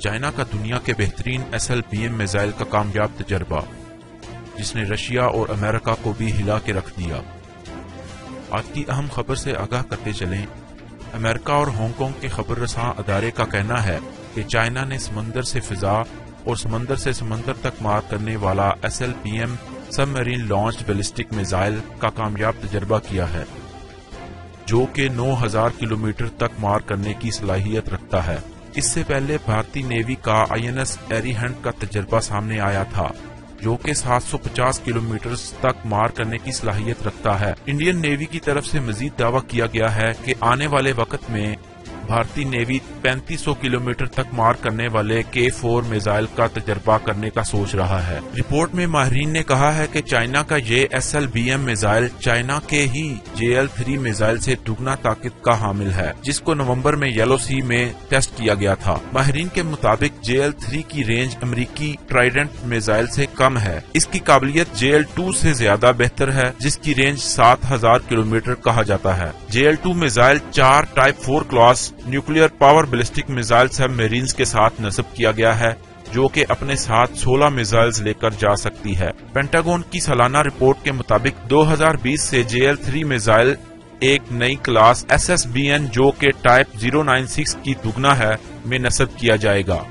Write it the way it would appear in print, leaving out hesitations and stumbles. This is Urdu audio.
چائنا کا دنیا کے بہترین SLBM میزائل کا کامیاب تجربہ، جس نے رشیا اور امریکہ کو بھی ہلا کے رکھ دیا۔ آج کی اہم خبر سے آگاہ کرتے چلیں۔ امریکہ اور ہانگ کانگ کے خبر رساں ادارے کا کہنا ہے کہ چائنا نے سمندر سے فضا اور سمندر سے سمندر تک مار کرنے والا SLBM سب میرین لانچ بیلسٹک میزائل کا کامیاب تجربہ کیا ہے، جو کہ 9000 کلومیٹر تک مار کرنے کی صلاحیت رکھتا ہے۔ اس سے پہلے بھارتی نیوی کا INS ایریہنٹ کا تجربہ سامنے آیا تھا، جو کہ 750 کلومیٹر تک مار کرنے کی صلاحیت رکھتا ہے۔ انڈین نیوی کی طرف سے مزید دعویٰ کیا گیا ہے کہ آنے والے وقت میں بھارتی نیوی 3500 کلومیٹر تک مار کرنے والے K4 میزائل کا تجربہ کرنے کا سوچ رہا ہے۔ رپورٹ میں ماہرین نے کہا ہے کہ چائنا کا یہ SLBM میزائل چائنا کے ہی JL-3 میزائل سے دگنا طاقت کا حامل ہے، جس کو نومبر میں یلو سی میں ٹیسٹ کیا گیا تھا۔ ماہرین کے مطابق JL-3 کی رینج امریکی ٹرائیڈنٹ میزائل سے کم ہے۔ اس کی قابلیت JL-2 سے زیادہ بہتر ہے، جس کی رینج 7000 کلومیٹر کہا جاتا ہے۔ JL-2 missile 4 type 4 class nuclear power ballistic missile submarines کے ساتھ نصب کیا گیا ہے، جو کہ اپنے ساتھ 16 میزائلز لے کر جا سکتی ہے۔ پینٹاگون کی سالانہ رپورٹ کے مطابق 2020 سے JL-3 میزائل ایک نئی کلاس SSBN جو کہ ٹائپ 096 کی دگنا ہے میں نصب کیا جائے گا۔